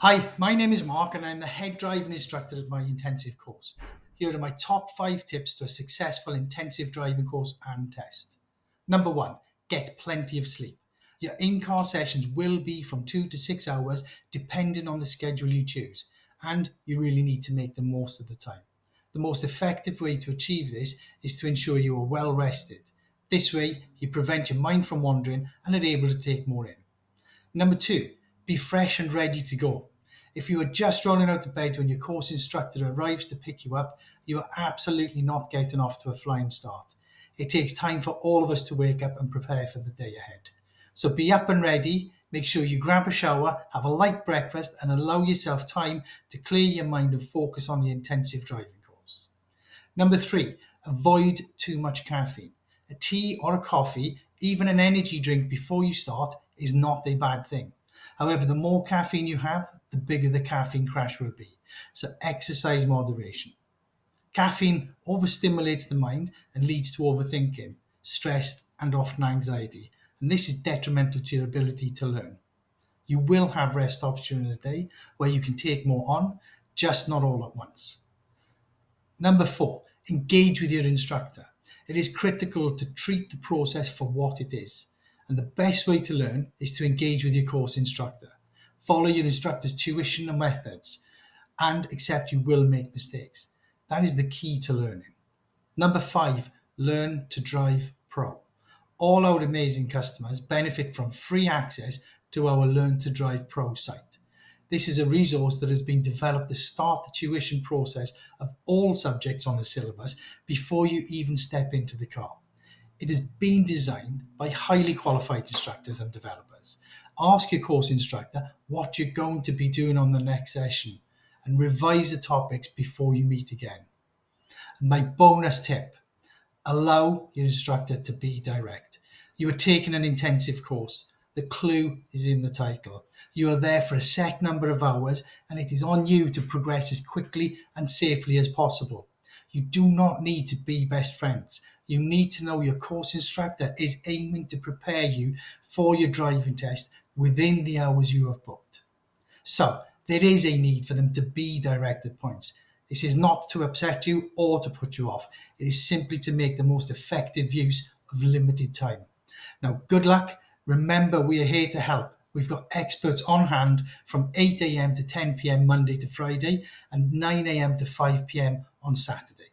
Hi, my name is Mark and I'm the head driving instructor at my intensive course. Here are my top 5 tips to a successful intensive driving course and test. Number 1, get plenty of sleep. Your in-car sessions will be from 2 to 6 hours depending on the schedule you choose, and you really need to make the most of the time. The most effective way to achieve this is to ensure you are well rested. This way, you prevent your mind from wandering and are able to take more in. Number 2, be fresh and ready to go. If you are just rolling out of bed when your course instructor arrives to pick you up, you are absolutely not getting off to a flying start. It takes time for all of us to wake up and prepare for the day ahead. So be up and ready, make sure you grab a shower, have a light breakfast, and allow yourself time to clear your mind and focus on the intensive driving course. Number 3, avoid too much caffeine. A tea or a coffee, even an energy drink before you start, is not a bad thing. However, the more caffeine you have, the bigger the caffeine crash will be. So exercise moderation. Caffeine overstimulates the mind and leads to overthinking, stress, and often anxiety. And this is detrimental to your ability to learn. You will have rest stops during the day where you can take more on, just not all at once. Number 4, engage with your instructor. It is critical to treat the process for what it is. And the best way to learn is to engage with your course instructor. Follow your instructor's tuition and methods and accept you will make mistakes. That is the key to learning. Number 5, learn to drive pro. All our amazing customers benefit from free access to our Learn to Drive Pro site. This is a resource that has been developed to start the tuition process of all subjects on the syllabus before you even step into the car. It has been designed by highly qualified instructors and developers. Ask your course instructor what you're going to be doing on the next session and revise the topics before you meet again. And my bonus tip, allow your instructor to be direct. You are taking an intensive course. The clue is in the title. You are there for a set number of hours and it is on you to progress as quickly and safely as possible. You do not need to be best friends. You need to know your course instructor is aiming to prepare you for your driving test within the hours you have booked. So there is a need for them to be direct at points. This is not to upset you or to put you off. It is simply to make the most effective use of limited time. Now, good luck. Remember, we are here to help. We've got experts on hand from 8 a.m. to 10 p.m. Monday to Friday and 9 a.m. to 5 p.m. on Saturday.